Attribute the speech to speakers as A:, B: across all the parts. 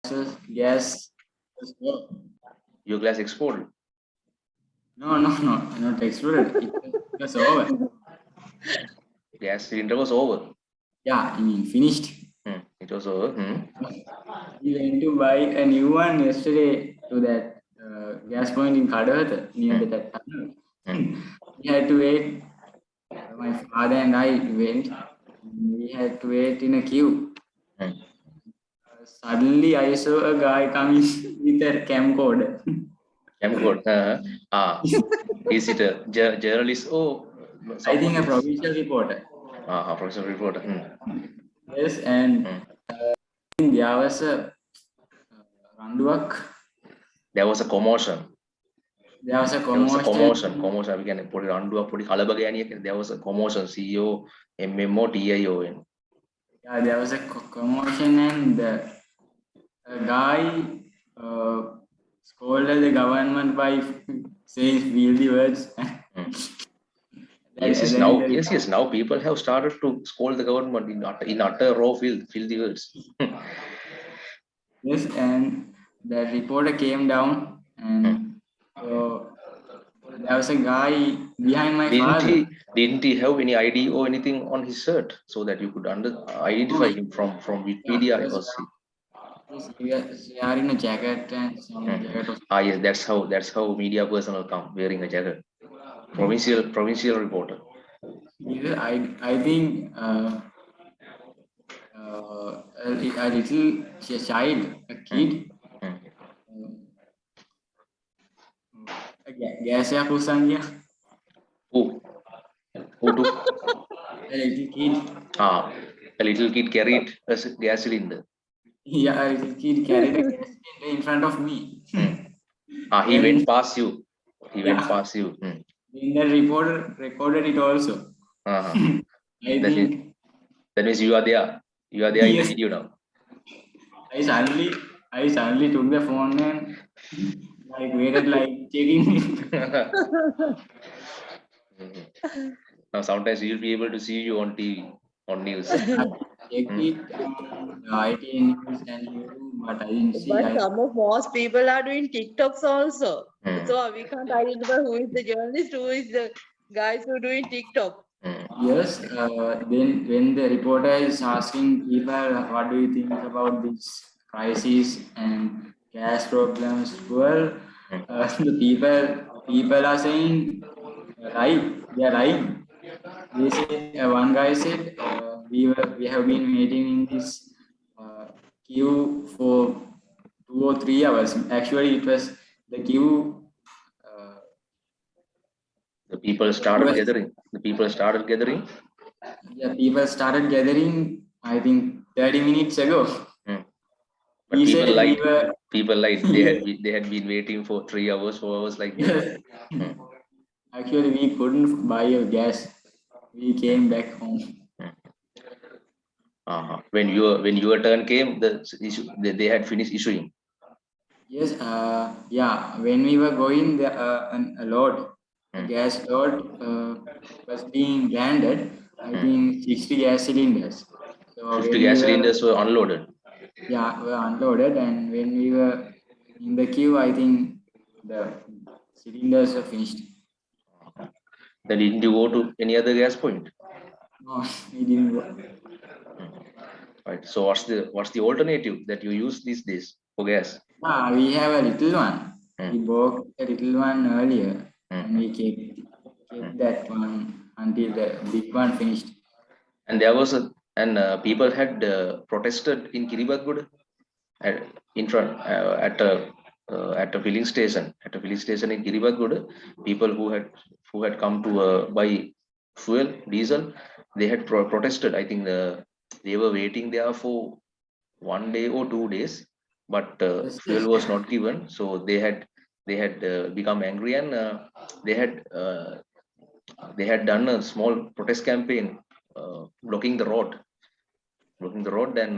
A: gas was over.
B: Your glass exploded.
A: No, not exploded. It was over.
B: Gas cylinder was over.
A: Yeah, I mean finished.
B: It was over.
A: We went to buy a new one yesterday to that gas point in Kadahatha near that tunnel. We had to wait. My father and I went. We had to wait in a queue. Suddenly, I saw a guy coming with a camcorder.
B: Camcorder. Is it a journalist? Oh,
A: I think a
B: someone.
A: provincial reporter.
B: Professor reporter.
A: Yes, and there was a randuak.
B: There was a commotion.
A: There was a
B: There was a
A: commotion.
B: commotion. We can put it on to a put it. There was a commotion. CEO, MMO, TIO.
A: Yeah, there was a commotion, and a guy scolded the government by saying filthy words.
B: Yes,
A: Then the
B: yes. Now people have started to scold the government in utter raw filthy words.
A: yes, and the reporter came down, and there was a guy behind my father.
B: Didn't he have any ID or anything on his shirt so that you could
A: Oh,
B: identify him from
A: yeah,
B: Wikipedia? I was see.
A: yes, he was wearing a jacket and some jacket of.
B: Yes, that's how media personnel come wearing a jacket. Provincial reporter.
A: I think a little child, a kid, gas ya kusangya,
B: Who who took
A: a little kid.
B: a little kid carried a gas cylinder.
A: Yeah, a little kid carried a gas cylinder in front of me.
B: He
A: Then,
B: went past you. He went
A: yeah,
B: past you.
A: then the reporter recorded it also.
B: Uh-huh.
A: I
B: That means
A: think
B: that means you are there. You are there in the
A: yes.
B: video now.
A: I suddenly took the phone and like waited like checking.
B: Now sometimes you'll be able to see you on TV, on news.
A: Yes, I checked it on the IT news and YouTube, but I didn't see.
C: But some of most people are doing TikToks also. So we can't identify who is the journalist, who is the guys who are doing TikTok.
A: Yes, then when the reporter is asking people, what do you think about this crisis and gas problems? Well, the people are saying right. They are right. They said one guy said we have been waiting in this uh, queue for 2 or 3 hours. Actually, it was the queue. Uh,
B: The people
A: it
B: started
A: was
B: gathering. The people started gathering.
A: Yeah, people started gathering. I think 30 minutes ago.
B: But
A: He
B: people
A: said we
B: lied.
A: were.
B: People lied. They had been waiting for 3 hours, 4 hours like that.
A: Yes. Actually, we couldn't buy a gas. We came back home.
B: When your turn came, the issue they had finished issuing.
A: Yes. Yeah. When we were going, a load, a gas load was being landed. I think 60 gas cylinders. So
B: 50
A: when we
B: gas
A: were,
B: cylinders were unloaded.
A: yeah, we were unloaded, and when we were in the queue, I think the cylinders are finished.
B: Then didn't you go to any other gas point?
A: No, we didn't go.
B: Right. So what's the alternative that you use these days for gas?
A: We have a little one. We bought a little one earlier, and we kept that one until the big one finished.
B: And there was a and people had protested in Kiribati at, in front at a filling station in Kiribati. People who had come to buy fuel diesel, they had protested. I think they were waiting there for 1 day or 2 days, but
A: Yes,
B: fuel
A: yes.
B: was not given. So they had become angry, and they had done a small protest campaign, blocking the road. Then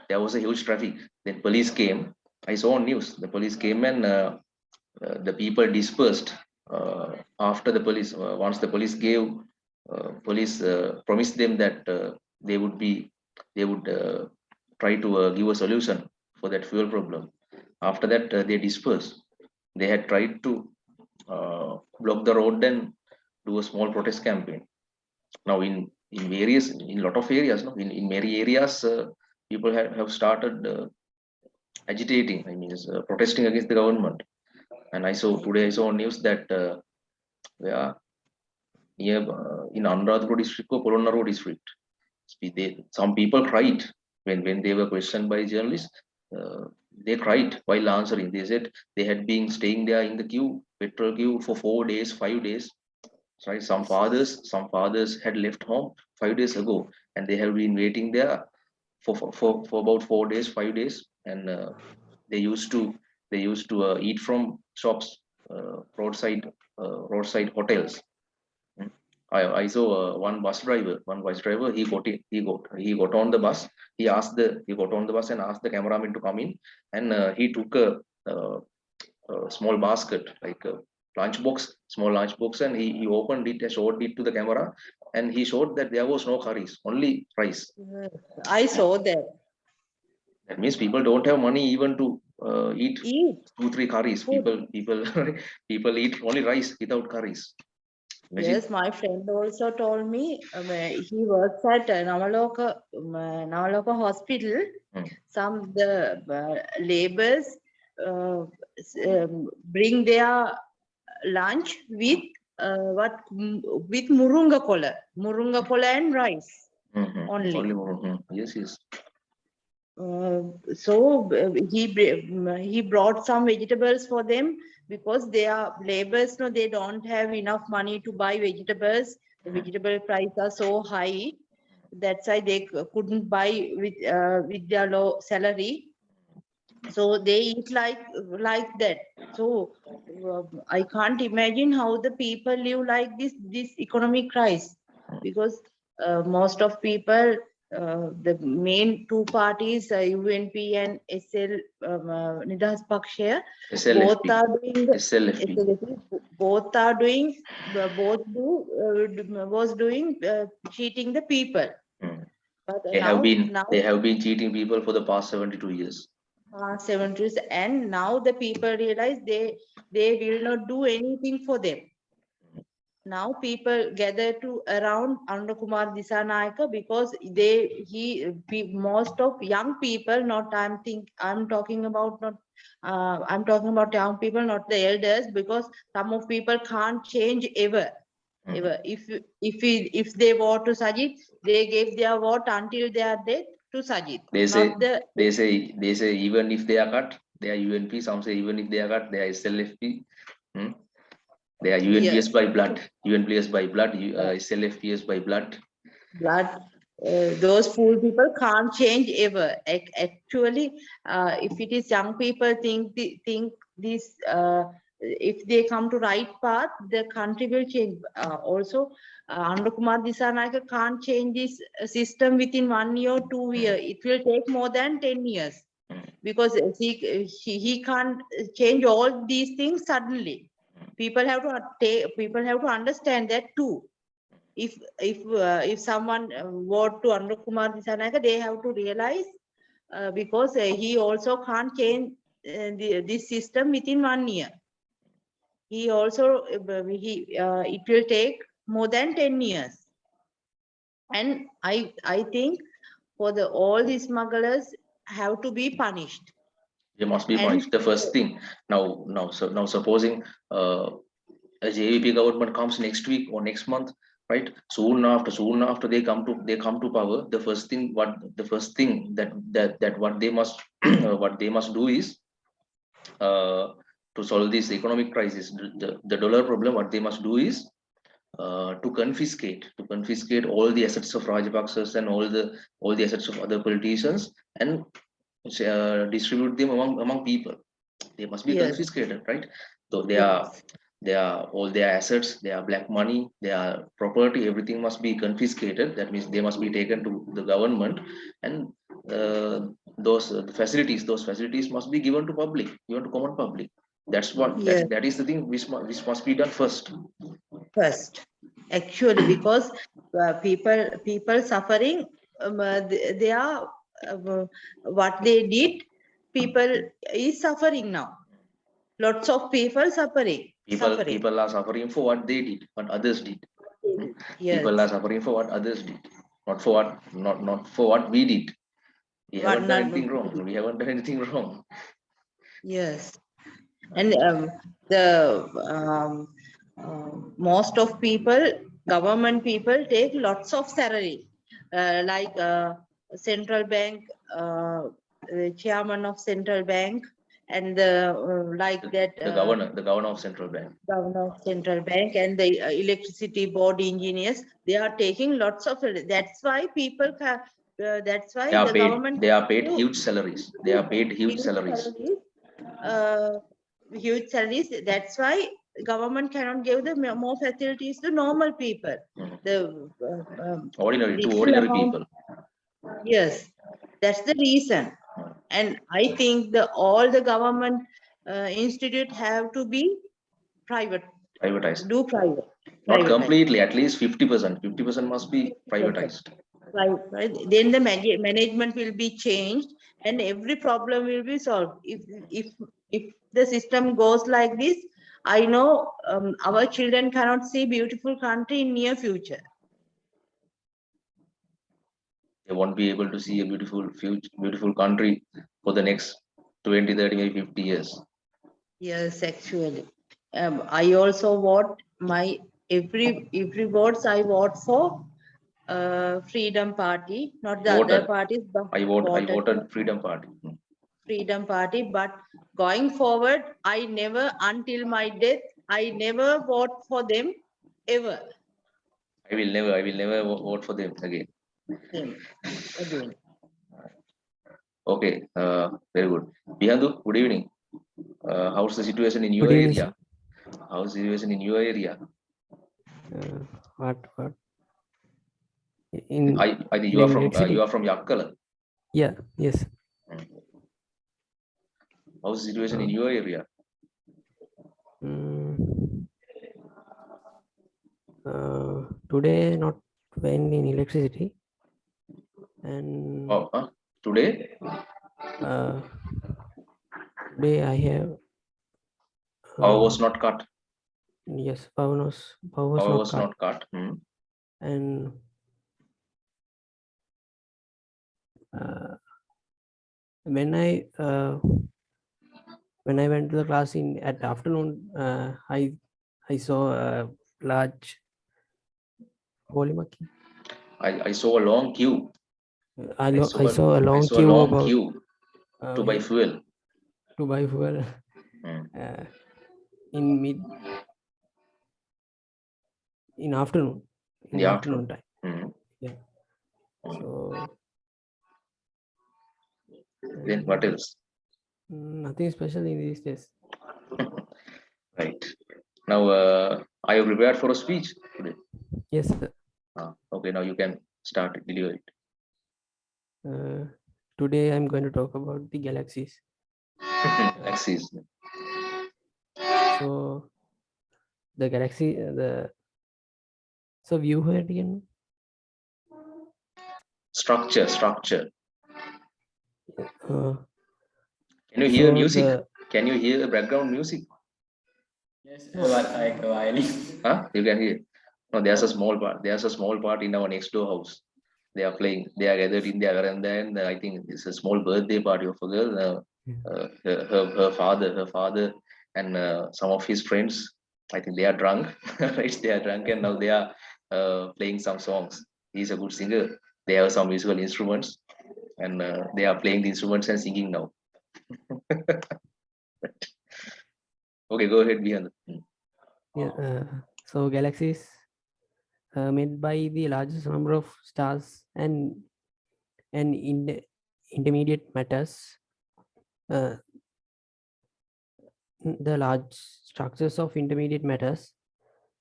B: there was a huge traffic. Then police came. I saw on news. The police came, and the people dispersed. After the police, once the police police promised them that they would try to give a solution for that fuel problem. After that, they dispersed. They had tried to block the road and do a small protest campaign. Now, in lot of areas, no, in many areas, people have started agitating. I mean, protesting against the government. And I saw news that yeah, near in Anuradhapura district or Polonnaruwa district, some people cried when they were questioned by journalists. They cried while answering. They said they had been staying there in the petrol queue for 4 days, 5 days. Right? Some fathers had left home 5 days ago, and they have been waiting there for about 4 days, 5 days, and they used to eat from shops, roadside hotels. I saw one bus driver. He got on the bus. He got on the bus and asked the cameraman to come in, and he took a small basket, like a small lunchbox, and he opened it and showed it to the camera, and he showed that there was no curries, only rice.
C: I saw that.
B: That means people don't have money even to eat 2-3 curries. People eat only rice without curries.
C: Yes, my friend also told me he works at Navaloka hospital. Some the laborers bring their lunch with with murunga kola and rice only.
B: Yes.
C: So he brought some vegetables for them, because they are laborers, no, they don't have enough money to buy vegetables. The vegetable prices are so high, that's why they couldn't buy with their low salary. So they eat like that. So I can't imagine how the people live like this economic crisis, because most of people, the main two parties, UNP and Nidahas Pakshaya, both are doing SLFP, was doing cheating the people. But
B: they have been cheating people for the past 72 years.
C: 70s, and now the people realize they will not do anything for them. Now people gather to around Anukumar Disanayaka, because most of young people, I'm talking about young people, not the elders, because some of people can't change ever. If they vote to Sajid, they gave their vote until their death to Sajid.
B: They say even if they are cut, they are UNP. Some say even if they are cut, they are SLFP. They are UNPS by blood. UNPS by blood. SLFPS by blood.
C: Those fool people can't change ever. Actually, if it is young people think this, if they come to right path, the country will change. Also, Anukumar Disanayaka can't change this system within 1 year, 2 years. It will take more than 10 years, because he can't change all these things suddenly. People have to understand that too. If someone vote to Anukumar Disanayaka, they have to realize, because he also can't change this system within 1 year. He also it will take more than 10 years. And I think for all the smugglers have to be punished.
B: They must be punished. The first thing now supposing a JVP government comes next week or next month, right? Soon after they come to power, the first thing that what they must what they must do is to solve this economic crisis, the dollar problem. What they must do is to confiscate all the assets of Rajapaksas and all the assets of other politicians, and distribute them among people. They must be confiscated, right? So they are all their assets, their black money, their property, everything must be confiscated. That means they must be taken to the government, and those facilities must be given to common public. That's what that is the thing which must be done first.
C: Actually, because people suffering, they are what they did, people is suffering now. Lots of people suffering.
B: People are suffering for what they did, what others did. People are
C: Yes.
B: suffering for what others did, not for what we did. We
C: What
B: haven't done
C: not?
B: anything wrong. We haven't done anything wrong.
C: Yes. And the most of people, government people take lots of salary, like central bank, the chairman of central bank, and the like that.
B: The governor of central bank.
C: Governor of central bank and the electricity board engineers, they are taking lots of. That's why people. That's why the government.
B: They are paid huge salaries. They are paid huge
C: huge
B: salaries.
C: salaries, uh, huge salaries. That's why government cannot give the more facilities to normal people.
B: Mhm.
C: The
B: Ordinary
C: little amount-
B: people.
C: Yes, that's the reason. And I think all the government institute have to be private.
B: Privatized.
C: Do private.
B: Not
C: Privatized.
B: completely, at least 50%. 50% must be privatized.
C: Right. Then the management will be changed and every problem will be solved. If the system goes like this, I know our children cannot see beautiful country in near future.
B: They won't be able to see a beautiful country for the next 20, 30, maybe 50 years.
C: Yes, actually. I also vote my every votes I vote for Freedom Party, not the
B: Voted.
C: other parties. But
B: I voted Freedom Party.
C: Freedom Party, but going forward, I never, until my death, I never vote for them ever.
B: I will never vote for them again.
C: Again.
B: Okay, very good. Bihandu, good evening. How's the situation in your
D: Good evening,
B: area? How's the situation in your area?
D: What? In
B: I think
D: in New York City?
B: you are from Yakkala.
D: Yeah. Yes.
B: How's the situation in your area?
D: Today not when in electricity, and
B: Today?
D: today I have.
B: Power was not cut.
D: Yes, power was
B: not cut.
D: And when I went to the class at afternoon, I saw a large volume.
B: I saw a long queue.
D: I saw a long queue
B: To buy fuel.
D: To buy fuel in afternoon. In the afternoon time. Yeah. So
B: then what else?
D: Nothing special in these days.
B: Right. Now, are you prepared for a speech today?
D: Yes, sir.
B: Okay, now you can start deliver it.
D: Today I'm going to talk about the galaxies.
B: Galaxies.
D: So the galaxy, so view heard again.
B: Structure. Can you
D: so
B: hear music? Can you hear the background music?
A: Yes, like a violin.
B: You can hear. No, there's a small part. There's a small part in our next door house. They are playing. They are gathered in their veranda, and I think it's a small birthday party of a girl. Her father, and some of his friends. I think they are drunk. Right? They are drunk, and now they are playing some songs. He's a good singer. They have some musical instruments, and they are playing the instruments and singing now. Okay, go ahead, Bihan.
D: Yeah. So galaxies made by the largest number of stars and intermediate matters. The large structures of intermediate matters.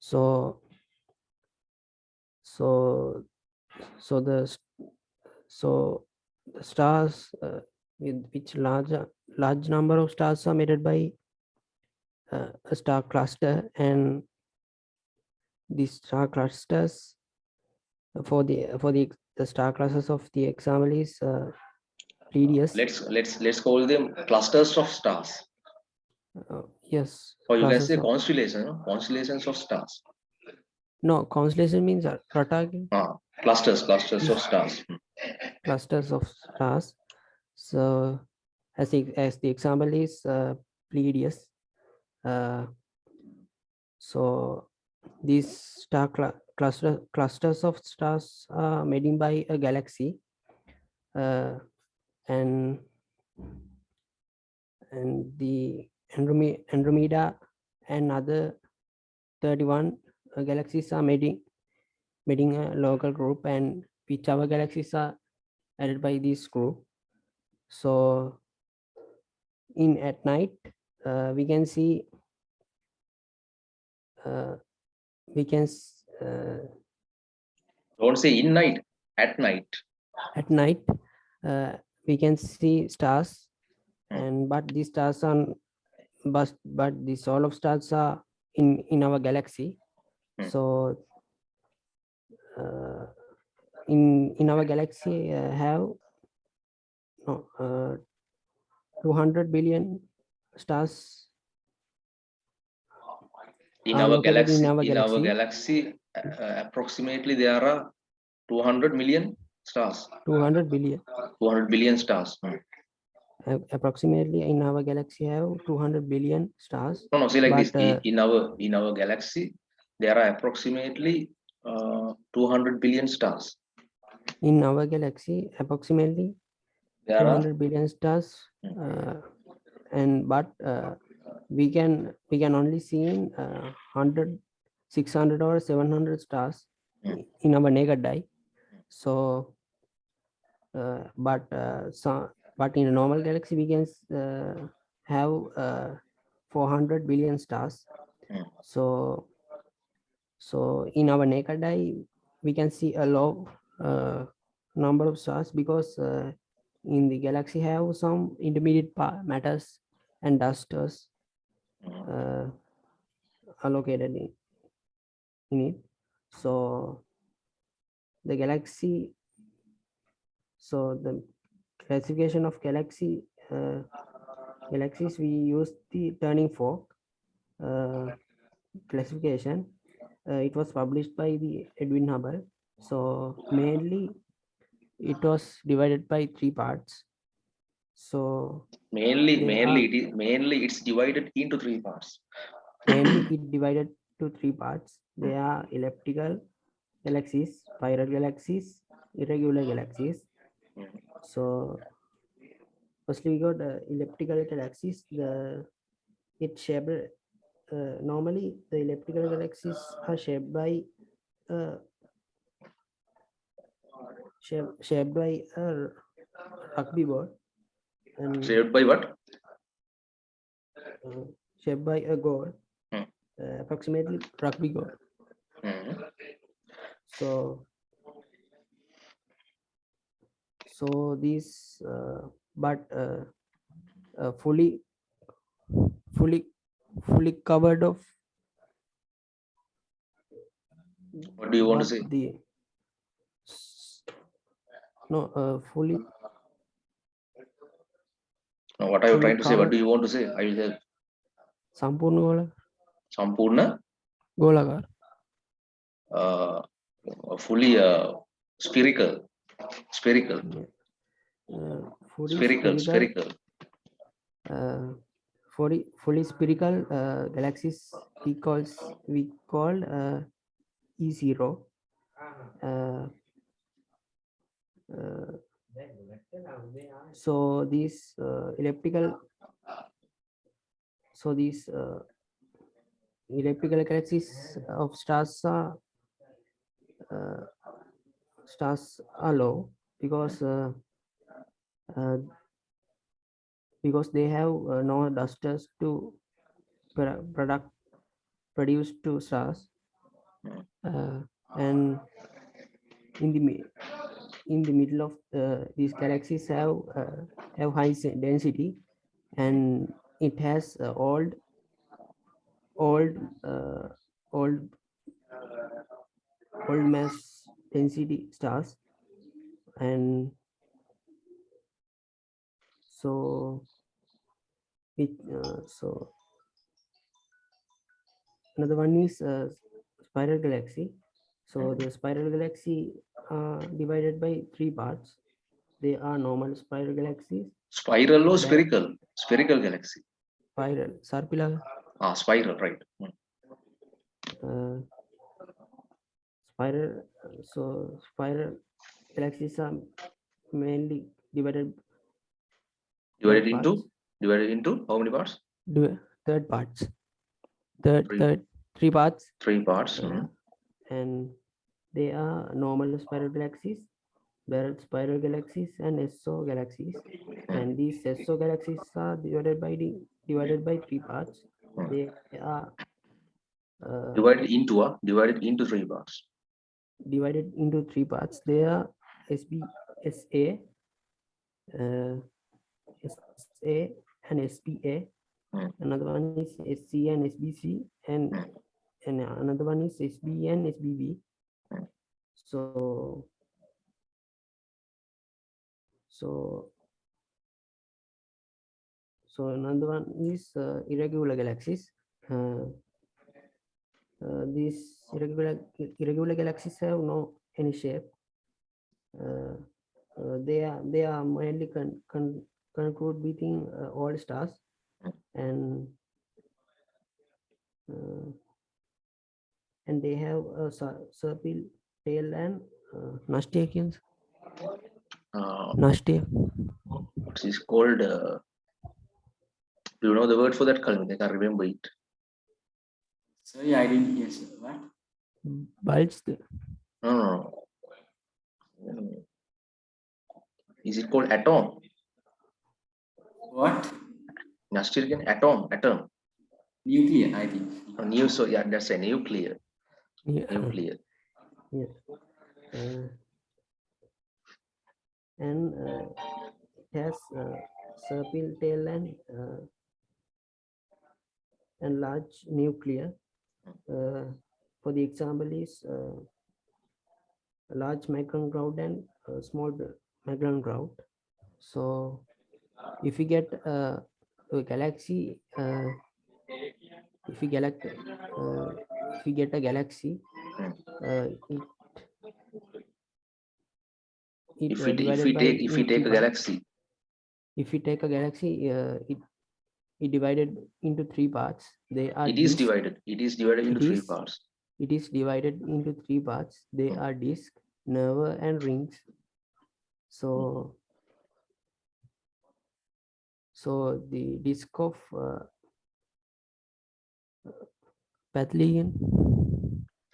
D: So the stars with which large number of stars are made by a star cluster, and these star clusters for the star clusters of the example is Pleiades.
B: Let's call them clusters of stars,
D: Yes.
B: or you can
D: classes
B: say
D: of-
B: constellation, constellations of stars.
D: No, constellation means Prata
B: Clusters of stars.
D: clusters of stars. So as the example is Pleiades. So these clusters of stars are made in by a galaxy, and the Andromeda and other 31 galaxies are making a local group, and which other galaxies are added by this group. So at night we can see we can
B: Don't say in night, at night.
D: at night we can see stars,
B: Hmm.
D: and but these stars are but these all of stars are in our galaxy.
B: Hmm.
D: So in our galaxy have 200 billion stars
B: In
D: are
B: our
D: located
B: galaxy,
D: in our galaxy.
B: approximately there are 200 million stars.
D: 200 billion
B: 200 billion stars.
D: approximately in our galaxy have 200 billion stars.
B: No, see like this.
D: But,
B: In our galaxy, there are approximately 200 billion stars.
D: in our galaxy approximately
B: There are
D: 200 billion stars, and but we can only see in 100, 600 or 700 stars in our naked eye. So but in a normal galaxy we can have 400 billion stars. So in our naked eye we can see a low number of stars, because in the galaxy have some intermediate matters and dusters are located in it. So the galaxy, so the classification of galaxies, we use the turning fork classification. It was published by the Edwin Hubble. So mainly it was divided by 3 parts. So
B: mainly
D: they
B: it's divided into 3 parts.
D: mainly it divided to 3 parts. They are elliptical galaxies, spiral galaxies, irregular galaxies. So firstly we got elliptical galaxies. It shaped normally the elliptical galaxies are shaped by shaped by a rugby ball, and
B: Shaped by what?
D: shaped by a goal,
B: Hmm.
D: approximately rugby goal. So these but fully covered of
B: What do you want to
D: what
B: say?
D: the fully
B: No, what are you
D: fully
B: trying to say? What do
D: covered
B: you want to say? I will help.
D: संपूर्ण गोला
B: Sampurna,
D: गोलाकार
B: fully spherical.
D: fully
B: Spherical.
D: fully spherical galaxies we call E0. So these elliptical galaxies of stars are low, because they have no dusters to produce two stars, and in the middle of these galaxies have high density, and it has old mass density stars, and So so another one is spiral galaxy. So the spiral galaxy are divided by 3 parts. They are normal spiral galaxies,
B: Spiral or
D: that
B: spherical? Spherical galaxy.
D: spiral, Sarpila,
B: Spiral, right.
D: spiral. So spiral galaxies are mainly divided
B: Divided
D: third
B: into
D: parts.
B: how many parts?
D: Third parts.
B: Three.
D: 3 parts.
B: 3 parts.
D: And they are normal spiral galaxies, barrel spiral galaxies, and SO galaxies. And these SO galaxies are divided by 3 parts. They are
B: Divided into 3 parts.
D: divided into 3 parts. They are SA, SA and SPA. Another one is SC and SBC, and another one is SB and SBB. So another one is irregular galaxies. These irregular galaxies have no any shape. They are mainly conclude between all stars, and they have a circle tail and Nastiakians. Nastia.
B: What is called? Do you know the word for that, Kalvin? I can't remember it.
A: Sorry, I didn't hear, sir. What?
D: Bulge.
B: No. Is it called atom?
A: What?
B: Nastian atom.
A: Nuclear, I think.
B: So yeah, that's a nuclear.
D: Yeah.
B: Nuclear.
D: Yeah. And it has serpentine tail and large nuclear. For the example is a large background cloud and a small background cloud. So if we get a galaxy, if we get a galaxy,
B: If we take a galaxy,
D: if we take a galaxy, it divided into 3 parts.
B: It is divided into 3 parts.
D: It is divided into 3 parts. They are disk, nerve, and rings. So the disk of Pathlian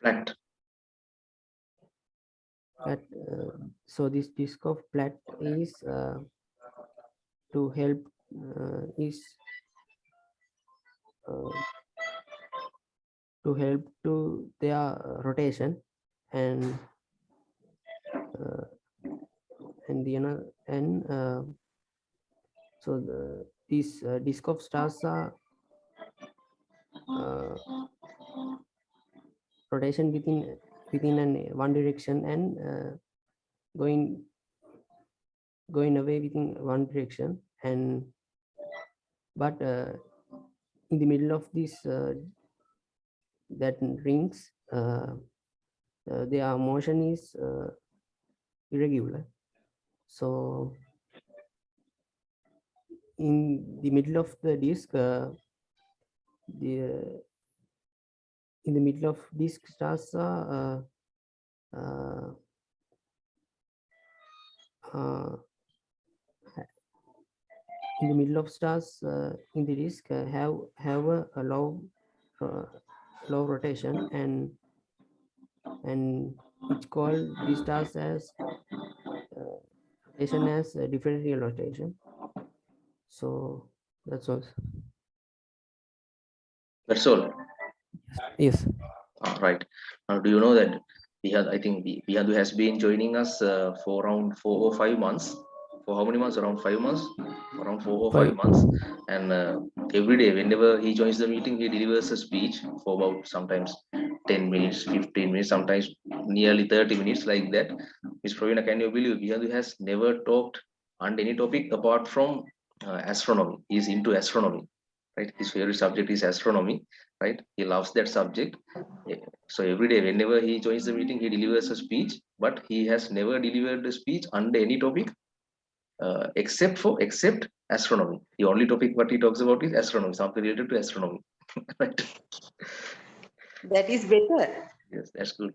B: Flat.
D: So this disk of Platt is to help to their rotation, and so these disk of stars are rotation within one direction and going away within one direction, and but in the middle of this that rings, their motion is irregular. So in the middle of the disk, in the middle of disk stars are in the middle of stars in the disk have a low rotation, and it's called these stars as rotation as a differential rotation. So that's all.
B: That's all.
D: Yes.
B: Right. Now, do you know that I think Bihandu has been joining us for around 4 or 5 months. For how many months? Around 5 months. Around 4 or 5 months. And every day, whenever he joins the meeting, he delivers a speech for about sometimes 10 minutes, 15 minutes, sometimes nearly 30 minutes, like that. Ms. Pravina, can you believe Bihandu has never talked on any topic apart from astronomy. He's into astronomy, right? His favorite subject is astronomy, right? He loves that subject. So every day, whenever he joins the meeting, he delivers a speech, but he has never delivered a speech under any topic except astronomy. The only topic what he talks about is astronomy, something related to astronomy. Right?
C: That is better.
B: Yes, that's good.